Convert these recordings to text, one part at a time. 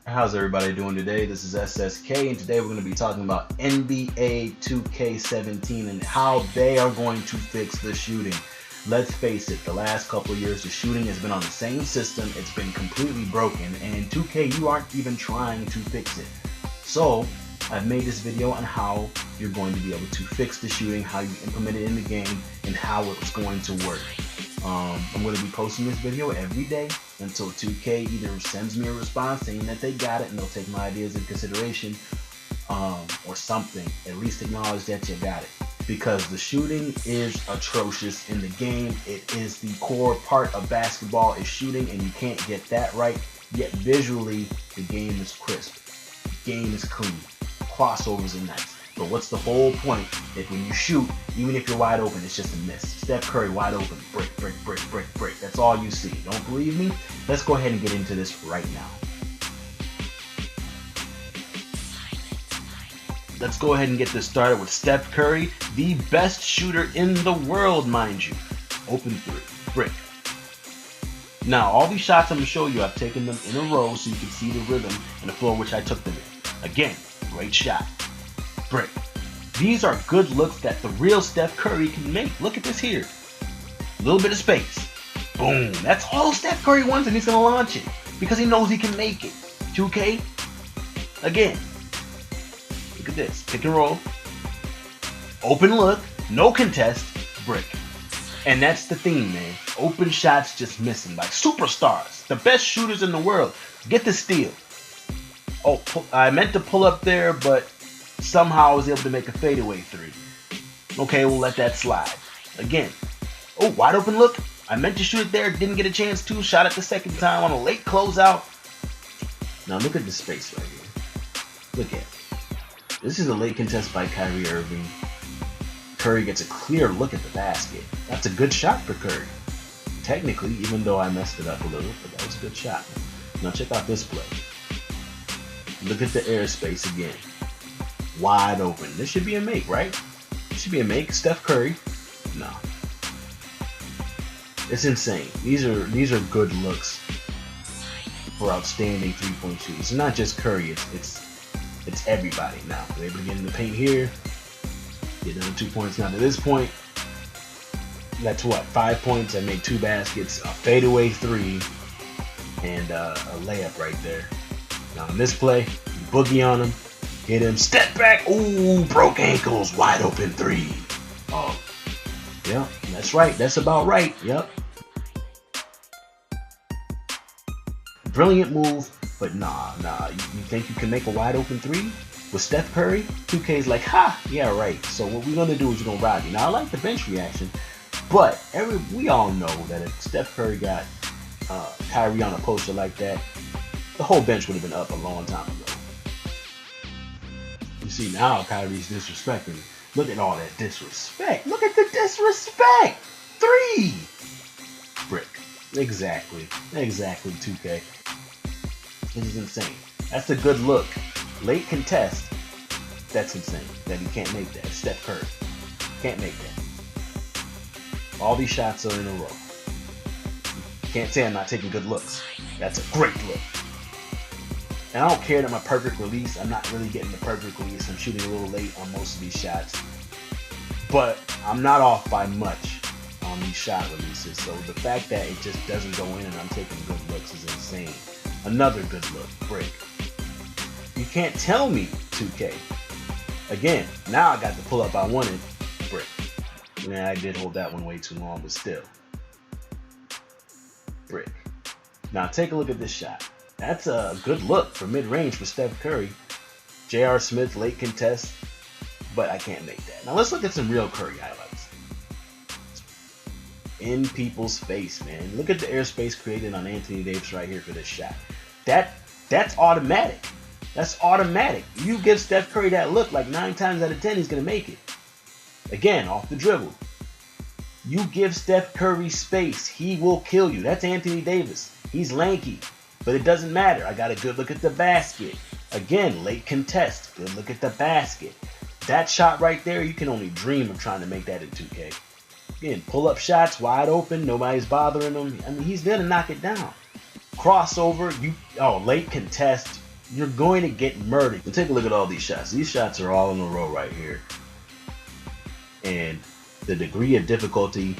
How's everybody doing today? This is SSK, and today we're going to be talking about NBA 2K17 and how they are going to fix the shooting. Let's face it, the last couple of years, the shooting has been on the same system. It's been completely broken, and 2K, you aren't even trying to fix it. So, I've made this video on how you're going to be able to fix the shooting, how you implement it in the game, and how it's going to work. I'm going to be posting this video every day until 2K either sends me a response saying that they got it and they'll take my ideas in consideration, or something. At least acknowledge that you got it. Because the shooting is atrocious in the game. It is the core part of basketball is shooting, and you can't get that right. Yet visually, the game is crisp. The game is clean. Crossovers are nice. But what's the whole point if when you shoot, even if you're wide open, it's just a miss? Steph Curry wide open, break, break, break, break, break. That's all you see. Don't believe me? Let's go ahead and get into this right now. Let's go ahead and get this started with Steph Curry, the best shooter in the world, mind you. Open three, brick. Now, all these shots I'm going to show you, I've taken them in a row so you can see the rhythm and the flow in which I took them in. Again, great shot. Brick. These are good looks that the real Steph Curry can make. Look at this here. A little bit of space. Boom. That's all Steph Curry wants, and he's going to launch it because he knows he can make it. 2K. Again. Look at this. Pick and roll. Open look. No contest. Brick. And that's the theme, man. Open shots just missing. Like superstars. The best shooters in the world. Get the steal. Oh, I meant to pull up there, but somehow I was able to make a fadeaway three. Okay, we'll let that slide. Again. Oh, wide open look. I meant to shoot it there. Didn't get a chance to. Shot it the second time on a late closeout. Now look at the space right here. Look at it. This is a late contest by Kyrie Irving. Curry gets a clear look at the basket. That's a good shot for Curry. Technically, even though I messed it up a little, but that was a good shot. Now check out this play. Look at the airspace again. Wide open. This should be a make, right? This should be a make. Steph Curry. No. It's insane. These are good looks for outstanding three-point shooters. It's not just Curry. It's everybody now. We're able to get in the paint here. Get another 2 points. Now to this point, that's what? 5 points. I made 2 baskets, a fadeaway 3, and a layup right there. Now in this play, boogie on him. Hit him, step back, ooh, broke ankles, wide open 3. Oh, yeah, that's right, that's about right, yep. Brilliant move, but nah, you think you can make a wide open 3 with Steph Curry? 2K's like, ha, yeah, right. So what we're gonna do is we're gonna ride you. Now I like the bench reaction, but we all know that if Steph Curry got Kyrie on a poster like that, the whole bench would have been up a long time ago. You see, now Kyrie's disrespecting me. Look at all that disrespect. Look at the disrespect. 3. Brick. Exactly, 2K. This is insane. That's a good look. Late contest. That's insane. That he can't make that. Steph Curry. Can't make that. All these shots are in a row. Can't say I'm not taking good looks. That's a great look. And I don't care that my perfect release, I'm not really getting the perfect release. I'm shooting a little late on most of these shots. But I'm not off by much on these shot releases. So the fact that it just doesn't go in and I'm taking good looks is insane. Another good look, break. You can't tell me 2K. Again, now I got the pull up I wanted, brick. Yeah, I did hold that one way too long, but still. Brick. Now take a look at this shot. That's a good look for mid-range for Steph Curry. J.R. Smith, late contest, but I can't make that. Now let's look at some real Curry highlights. In people's face, man. Look at the airspace created on Anthony Davis right here for this shot. That's automatic. That's automatic. You give Steph Curry that look, like 9 times out of 10, he's going to make it. Again, off the dribble. You give Steph Curry space, he will kill you. That's Anthony Davis. He's lanky. But it doesn't matter. I got a good look at the basket. Again, late contest. Good look at the basket. That shot right there, you can only dream of trying to make that in 2K. Again, pull-up shots, wide open. Nobody's bothering him. I mean, he's there to knock it down. Crossover. Late contest. you're going to get murdered. But take a look at all these shots. These shots are all in a row right here. And the degree of difficulty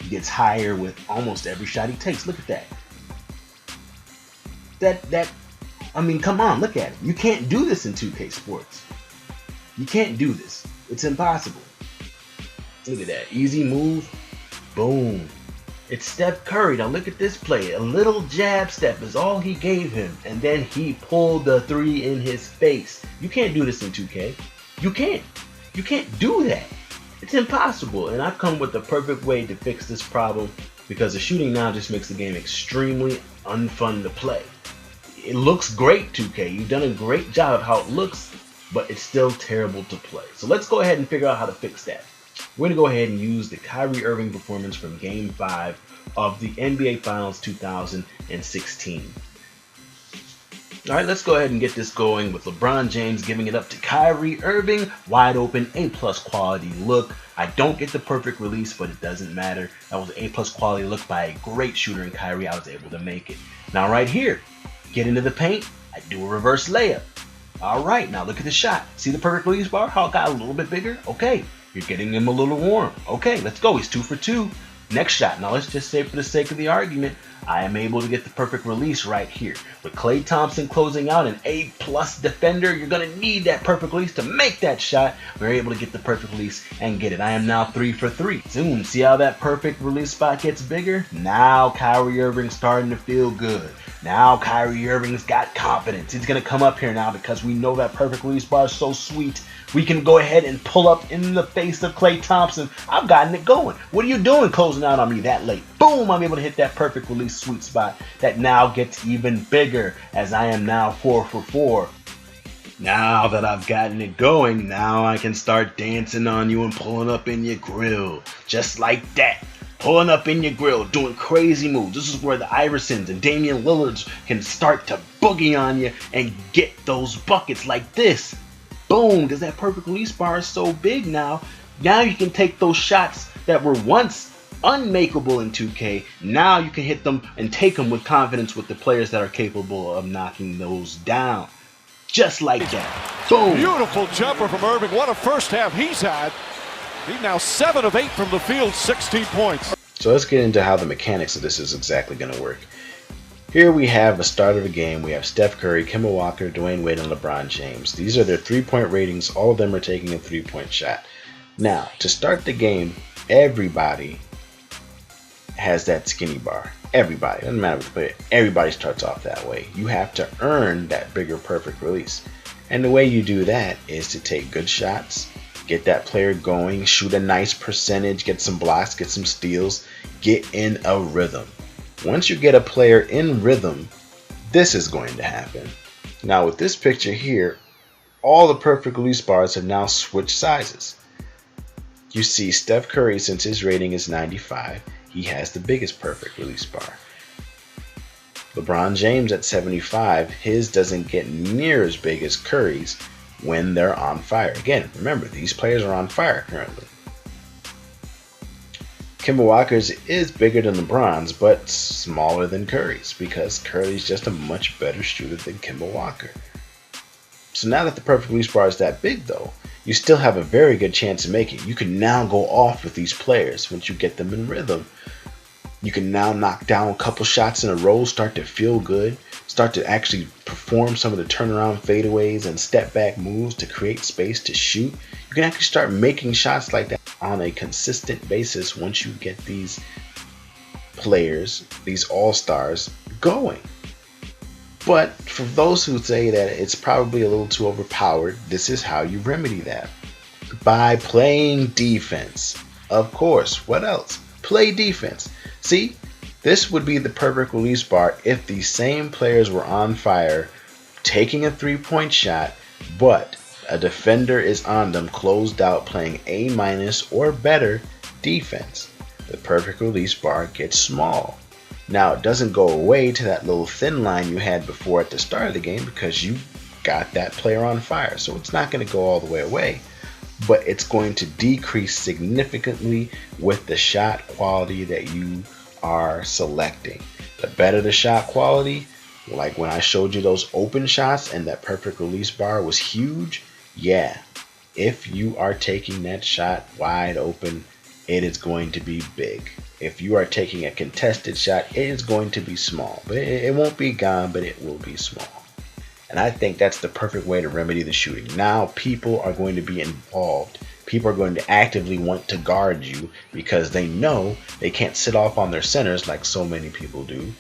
gets higher with almost every shot he takes. Look at that. I mean, come on, look at it. You can't do this in 2K Sports. You can't do this. It's impossible. Look at that. Easy move. Boom. It's Steph Curry. Now look at this play. A little jab step is all he gave him. And then he pulled the three in his face. You can't do this in 2K. You can't. You can't do that. It's impossible. And I've come with the perfect way to fix this problem, because the shooting now just makes the game extremely unfun to play. It looks great, 2K. You've done a great job of how it looks, but it's still terrible to play. So let's go ahead and figure out how to fix that. We're going to go ahead and use the Kyrie Irving performance from Game 5 of the NBA Finals 2016. Alright, let's go ahead and get this going with LeBron James giving it up to Kyrie Irving. Wide open, A+ quality look. I don't get the perfect release, but it doesn't matter. That was an A+ quality look by a great shooter in Kyrie. I was able to make it. Now right here, get into the paint. I do a reverse layup. Alright, now look at the shot. See the perfect release bar? How it got a little bit bigger? Okay. You're getting him a little warm. Okay, let's go. He's 2 for 2. Next shot. Now let's just say, for the sake of the argument, I am able to get the perfect release right here. With Klay Thompson closing out, an A+ defender, you're going to need that perfect release to make that shot. We're able to get the perfect release and get it. I am now 3 for 3. Zoom. See how that perfect release spot gets bigger? Now Kyrie Irving's starting to feel good. Now Kyrie Irving's got confidence. He's going to come up here now because we know that perfect release bar is so sweet. We can go ahead and pull up in the face of Klay Thompson. I've gotten it going. What are you doing closing out on me that late? Boom, I'm able to hit that perfect release sweet spot that now gets even bigger as I am now 4 for 4. Now that I've gotten it going, now I can start dancing on you and pulling up in your grill. Just like that. Pulling up in your grill, doing crazy moves. This is where the Iversons and Damian Lillards can start to boogie on you and get those buckets like this. Boom, because that perfect release bar is so big now. Now you can take those shots that were once unmakeable in 2K. Now you can hit them and take them with confidence with the players that are capable of knocking those down. Just like that. Boom. Beautiful jumper from Irving. What a first half he's had. He's now 7 of 8 from the field, 16 points. So let's get into how the mechanics of this is exactly going to work. Here we have the start of a game. We have Steph Curry, Kemba Walker, Dwayne Wade, and LeBron James. These are their 3-point ratings. All of them are taking a 3-point shot. Now, to start the game, everybody has that skinny bar. Everybody. Doesn't matter what the player. Everybody starts off that way. You have to earn that bigger perfect release. And the way you do that is to take good shots, get that player going, shoot a nice percentage, get some blocks, get some steals, get in a rhythm. Once you get a player in rhythm, this is going to happen. Now with this picture here, all the perfect release bars have now switched sizes. You see Steph Curry, since his rating is 95, he has the biggest perfect release bar. LeBron James at 75, his doesn't get near as big as Curry's when they're on fire. Again, remember, these players are on fire currently. Kemba Walker's is bigger than LeBron's, but smaller than Curry's, because Curry's just a much better shooter than Kemba Walker. So now that the perfect release bar is that big though, you still have a very good chance of making it. You can now go off with these players once you get them in rhythm. You can now knock down a couple shots in a row, start to feel good, start to actually perform some of the turnaround fadeaways and step back moves to create space to shoot. You can actually start making shots like that on a consistent basis once you get these players, these all-stars, going. But for those who say that it's probably a little too overpowered, this is how you remedy that. By playing defense. Of course, what else? Play defense. See, this would be the perfect release bar if these same players were on fire, taking a 3-point shot, but a defender is on them, closed out, playing A- or better defense. The perfect release bar gets small. Now, it doesn't go away to that little thin line you had before at the start of the game because you got that player on fire. So it's not going to go all the way away, but it's going to decrease significantly with the shot quality that you are selecting. The better the shot quality, Like when I showed you those open shots and that perfect release bar was huge, yeah. If you are taking that shot wide open, it is going to be big. If you are taking a contested shot, it is going to be small. But it won't be gone, but it will be small. And I think that's the perfect way to remedy the shooting. Now people are going to be involved. People are going to actively want to guard you because they know they can't sit off on their centers like so many people do.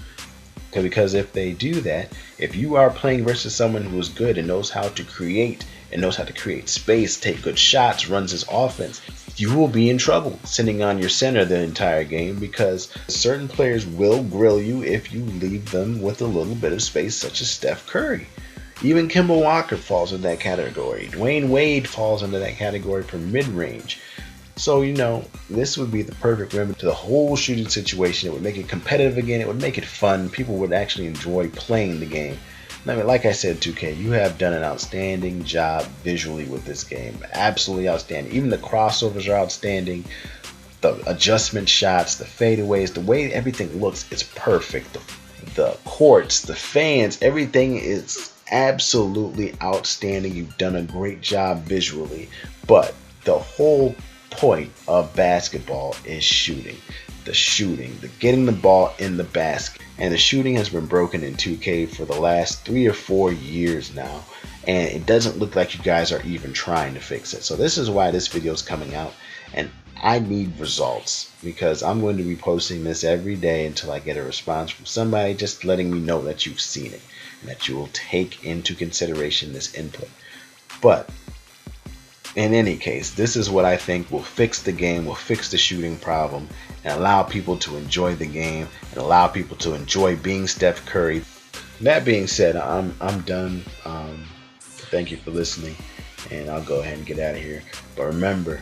Because if they do that, if you are playing versus someone who is good and knows how to create space, take good shots, runs his offense, you will be in trouble sitting on your center the entire game, because certain players will grill you if you leave them with a little bit of space, such as Steph Curry. Even Kemba Walker falls in that category. Dwayne Wade falls into that category for mid-range. So, this would be the perfect remedy to the whole shooting situation. It would make it competitive again. It would make it fun. People would actually enjoy playing the game. I mean, like I said, 2K, you have done an outstanding job visually with this game. Absolutely outstanding. Even the crossovers are outstanding. The adjustment shots, the fadeaways, the way everything looks, it's perfect. The courts, the fans, everything is absolutely outstanding. You've done a great job visually. But the whole point of basketball is shooting. The getting the ball in the basket. And the shooting has been broken in 2K for the last 3 or 4 years now. And it doesn't look like you guys are even trying to fix it. So this is why this video is coming out. And I need results, because I'm going to be posting this every day until I get a response from somebody just letting me know that you've seen it and that you will take into consideration this input. But in any case, this is what I think will fix the game, will fix the shooting problem, and allow people to enjoy the game, and allow people to enjoy being Steph Curry. That being said, I'm done. Thank you for listening, and I'll go ahead and get out of here. But remember,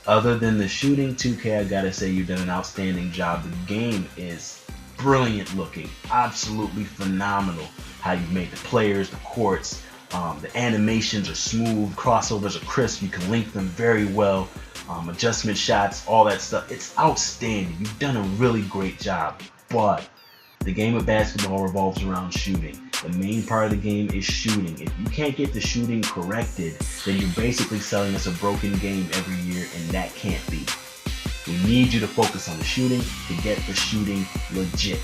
other than the shooting, 2K, I gotta say you've done an outstanding job. The game is brilliant looking, absolutely phenomenal. How you made the players, the courts, the animations are smooth, crossovers are crisp, you can link them very well, adjustment shots, all that stuff. It's outstanding. You've done a really great job. But the game of basketball revolves around shooting. The main part of the game is shooting. If you can't get the shooting corrected, then you're basically selling us a broken game every year, and that can't be. We need you to focus on the shooting to get the shooting legit.